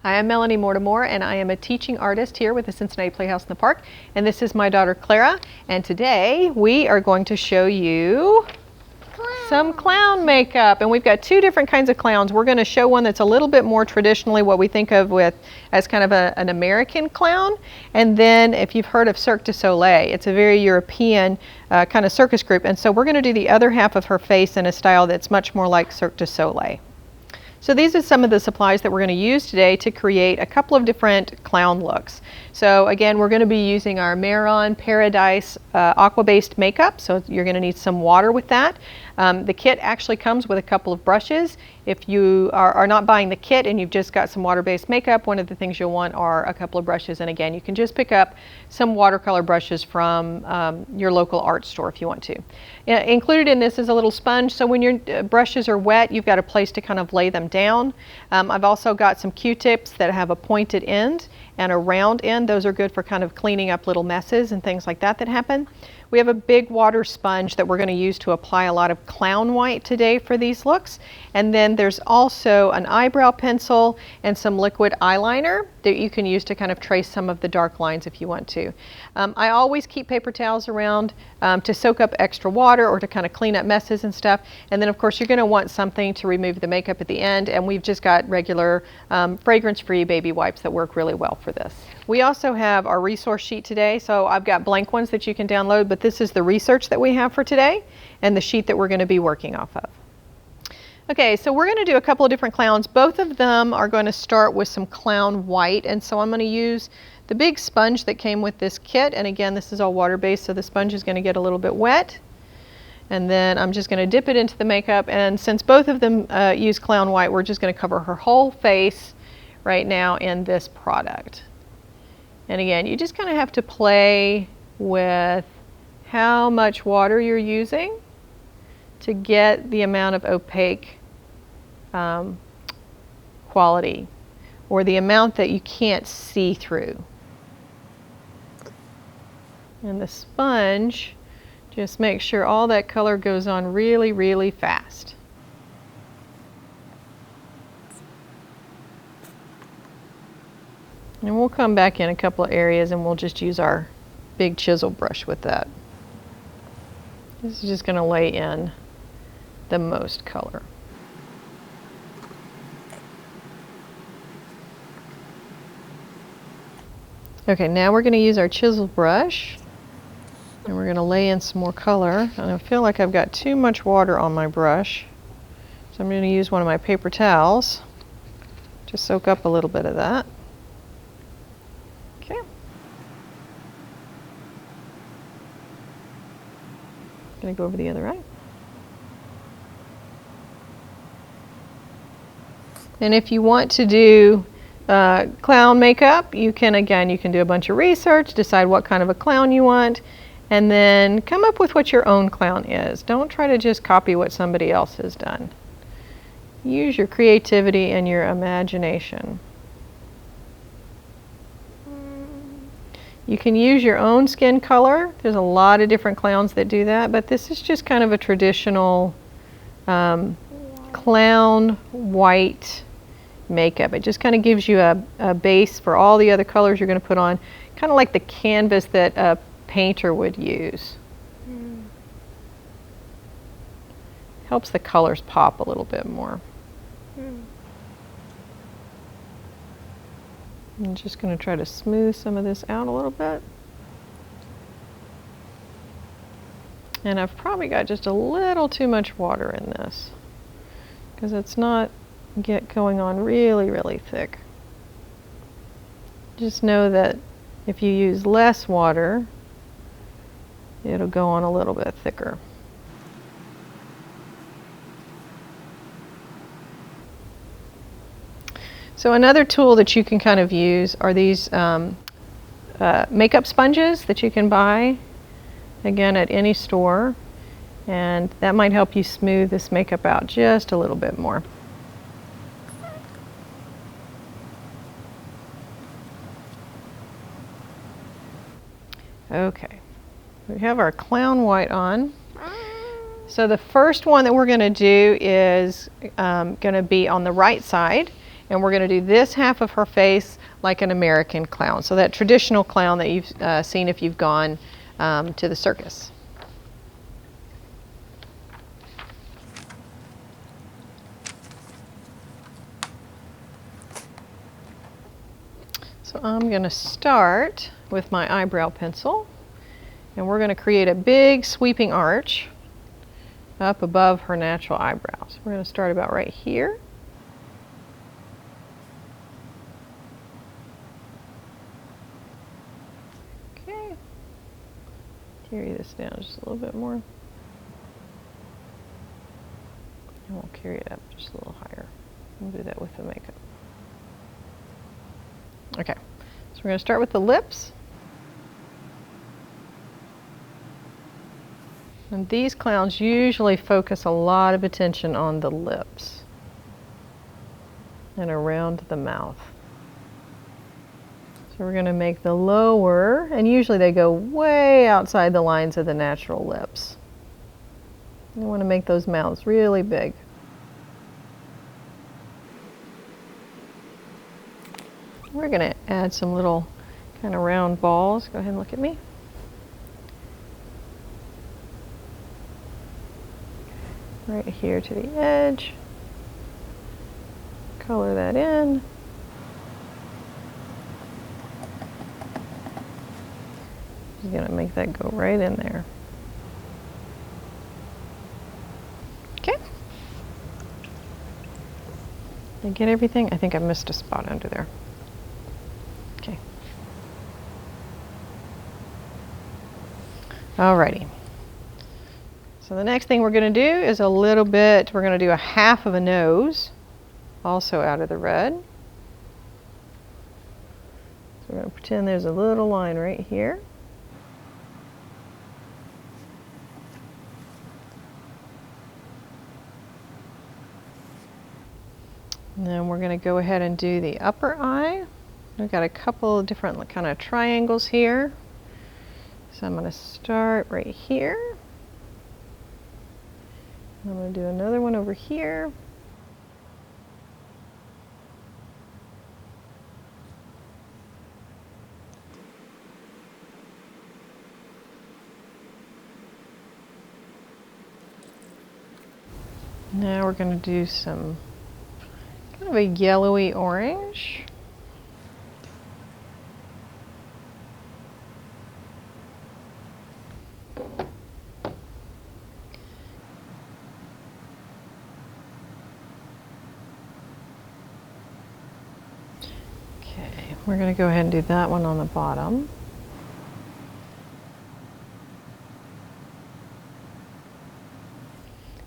I am Melanie Mortimore, and I am a teaching artist here with the Cincinnati Playhouse in the Park. And this is my daughter Clara. And today we are going to show you some clown makeup. And we've got two different kinds of clowns. We're going to show one that's a little bit more traditionally what we think of with as kind of an American clown. And then if you've heard of Cirque du Soleil, it's a very European kind of circus group. And so we're going to do the other half of her face in a style that's much more like Cirque du Soleil. So these are some of the supplies that we're going to use today to create a couple of different clown looks. So again, we're going to be using our Maron Paradise aqua-based makeup. So you're going to need some water with that. The kit actually comes with a couple of brushes. If you are not buying the kit and you've just got some water-based makeup, one of the things you'll want are a couple of brushes. And again, you can just pick up some watercolor brushes from your local art store if you want to. Included in this is a little sponge, so when your brushes are wet, you've got a place to kind of lay them down. I've also got some Q-tips that have a pointed end and a round end. Those are good for kind of cleaning up little messes and things like that happen. We have a big water sponge that we're going to use to apply a lot of clown white today for these looks. And then there's also an eyebrow pencil and some liquid eyeliner that you can use to kind of trace some of the dark lines if you want to. I always keep paper towels around to soak up extra water or to kind of clean up messes and stuff. And then of course you're going to want something to remove the makeup at the end, and we've just got regular fragrance-free baby wipes that work really well for this. We also have our resource sheet today, so I've got blank ones that you can download, but this is the research that we have for today and the sheet that we're going to be working off of. Okay, so we're going to do a couple of different clowns. Both of them are going to start with some clown white, and so I'm going to use the big sponge that came with this kit, and again this is all water-based, so the sponge is going to get a little bit wet. And then I'm just going to dip it into the makeup, and since both of them use clown white, we're just going to cover her whole face right now in this product. And again, you just kind of have to play with how much water you're using to get the amount of opaque quality, or the amount that you can't see through. And the sponge, just make sure all that color goes on really, really fast. And we'll come back in a couple of areas and we'll just use our big chisel brush with that. This is just going to lay in the most color. Okay, now we're going to use our chisel brush and we're going to lay in some more color. And I feel like I've got too much water on my brush, so I'm going to use one of my paper towels to soak up a little bit of that. Okay. Going to go over the other eye. And if you want to do clown makeup, you can do a bunch of research, decide what kind of a clown you want, and then come up with what your own clown is. Don't try to just copy what somebody else has done. Use your creativity and your imagination. You can use your own skin color. There's a lot of different clowns that do that, but this is just kind of a traditional clown white makeup. It just kind of gives you a base for all the other colors you're going to put on, kind of like the canvas that a painter would use. Helps the colors pop a little bit more. I'm just going to try to smooth some of this out a little bit. And I've probably got just a little too much water in this because it's not going on really, really thick. Just know that if you use less water, it'll go on a little bit thicker. So another tool that you can kind of use are these makeup sponges that you can buy, again, at any store. And that might help you smooth this makeup out just a little bit more. Okay, we have our clown white on. So the first one that we're going to do is going to be on the right side, and we're going to do this half of her face like an American clown. So that traditional clown that you've seen if you've gone to the circus. So I'm going to start with my eyebrow pencil, and we're going to create a big sweeping arch up above her natural eyebrows. We're going to start about right here. Okay. Carry this down just a little bit more. And we'll carry it up just a little higher. We'll do that with the makeup. Okay, so we're going to start with the lips. And these clowns usually focus a lot of attention on the lips and around the mouth. So we're going to make the lower, and usually they go way outside the lines of the natural lips. You want to make those mouths really big. We're going to add some little kind of round balls. Go ahead and look at me. Right here to the edge. Color that in. Just going to make that go right in there. Okay. Did I get everything? I think I missed a spot under there. Okay. Alrighty. So the next thing we're going to do is a little bit, we're going to do a half of a nose, also out of the red. So we're going to pretend there's a little line right here. And then we're going to go ahead and do the upper eye. We've got a couple of different kind of triangles here. So I'm going to start right here. I'm going to do another one over here. Now we're going to do some kind of a yellowy orange. We're going to go ahead and do that one on the bottom.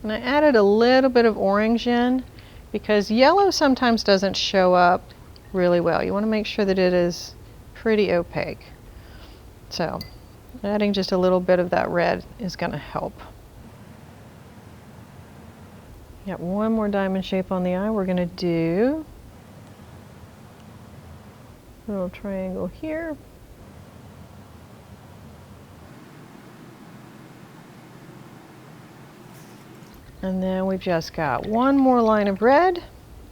And I added a little bit of orange in because yellow sometimes doesn't show up really well. You want to make sure that it is pretty opaque. So adding just a little bit of that red is going to help. Got one more diamond shape on the eye. We're going to do a little triangle here. And then we've just got one more line of red,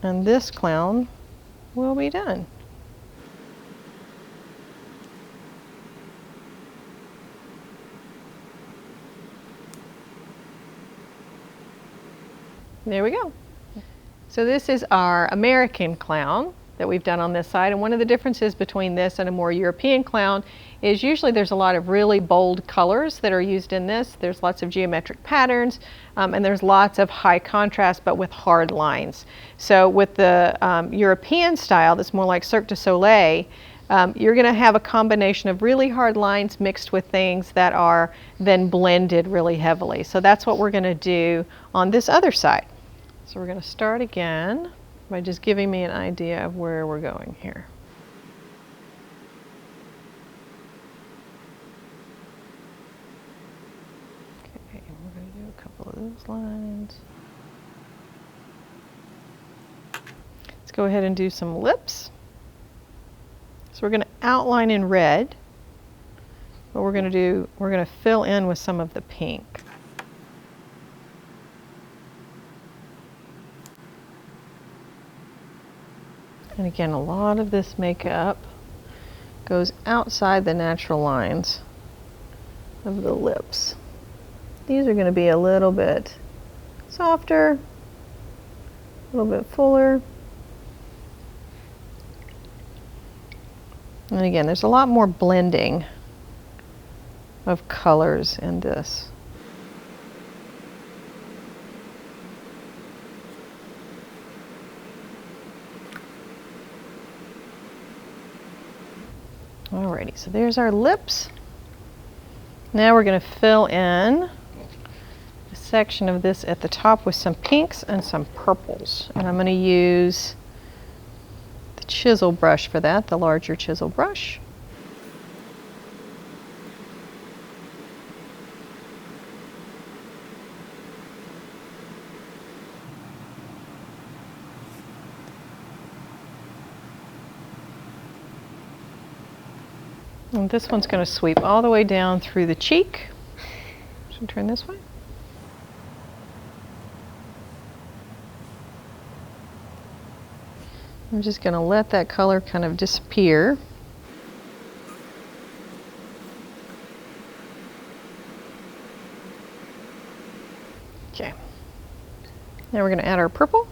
and this clown will be done. There we go. So this is our American clown that we've done on this side, and one of the differences between this and a more European clown is usually there's a lot of really bold colors that are used in this. There's lots of geometric patterns, and there's lots of high contrast but with hard lines. So with the European style that's more like Cirque du Soleil, you're going to have a combination of really hard lines mixed with things that are then blended really heavily. So that's what we're going to do on this other side. So we're going to start again by just giving me an idea of where we're going here. Okay, we're going to do a couple of those lines. Let's go ahead and do some lips. So we're going to outline in red. What we're going to do, we're going to fill in with some of the pink. And again, a lot of this makeup goes outside the natural lines of the lips. These are going to be a little bit softer, a little bit fuller. And again, there's a lot more blending of colors in this. Alrighty, so there's our lips. Now we're going to fill in a section of this at the top with some pinks and some purples. And I'm going to use the chisel brush for that, the larger chisel brush. And this one's going to sweep all the way down through the cheek. Should I turn this way? I'm just going to let that color kind of disappear. Okay. Now we're going to add our purple.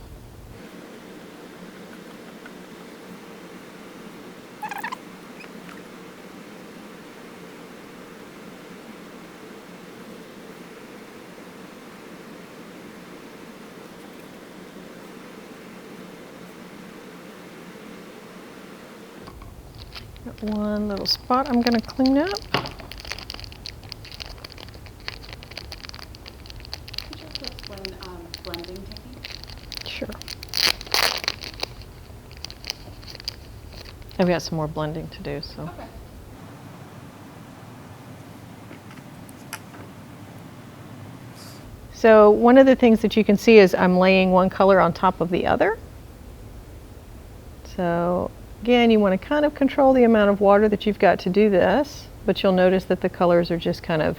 Got one little spot I'm going to clean up. Could you also explain blending technique? Sure. I've got some more blending to do, so. Okay. So one of the things that you can see is I'm laying one color on top of the other. So again, you want to kind of control the amount of water that you've got to do this, but you'll notice that the colors are just kind of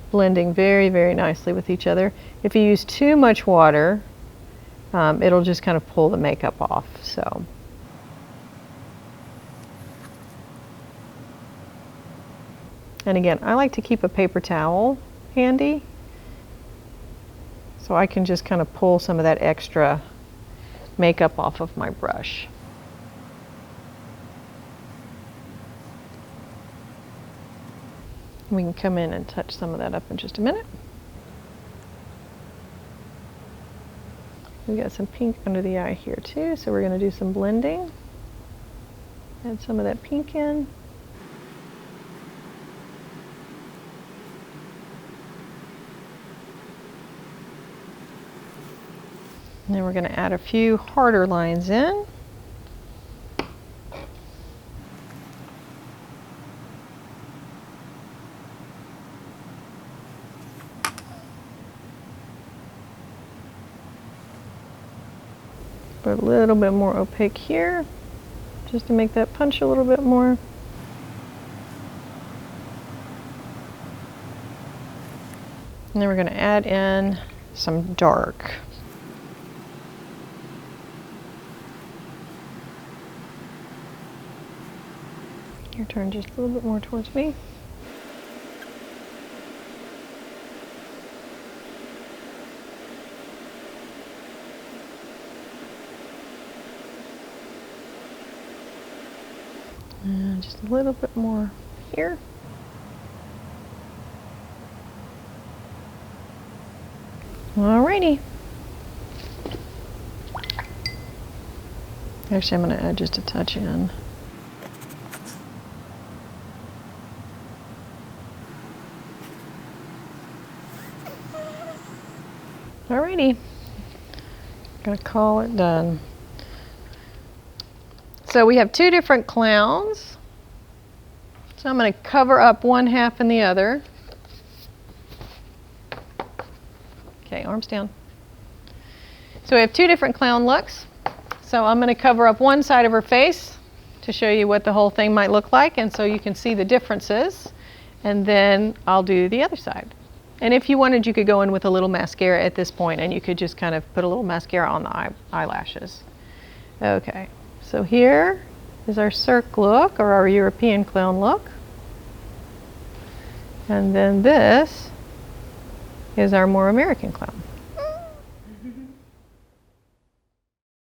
blending very, very nicely with each other. If you use too much water, it'll just kind of pull the makeup off. So. And again, I like to keep a paper towel handy, so I can just kind of pull some of that extra makeup off of my brush. We can come in and touch some of that up in just a minute. We got some pink under the eye here too, so we're going to do some blending. Add some of that pink in. And then we're going to add a few harder lines in. Put a little bit more opaque here, just to make that punch a little bit more. And then we're going to add in some dark. Here, turn just a little bit more towards me. And just a little bit more here. Alrighty. Actually, I'm going to add just a touch in. Alrighty. Gonna call it done. So we have two different clowns. So I'm going to cover up one half and the other. Okay, arms down. So we have two different clown looks. So I'm going to cover up one side of her face to show you what the whole thing might look like, and so you can see the differences. And then I'll do the other side. And if you wanted, you could go in with a little mascara at this point, and you could just kind of put a little mascara on the eyelashes. Okay. So here is our Cirque look, or our European clown look. And then this is our more American clown.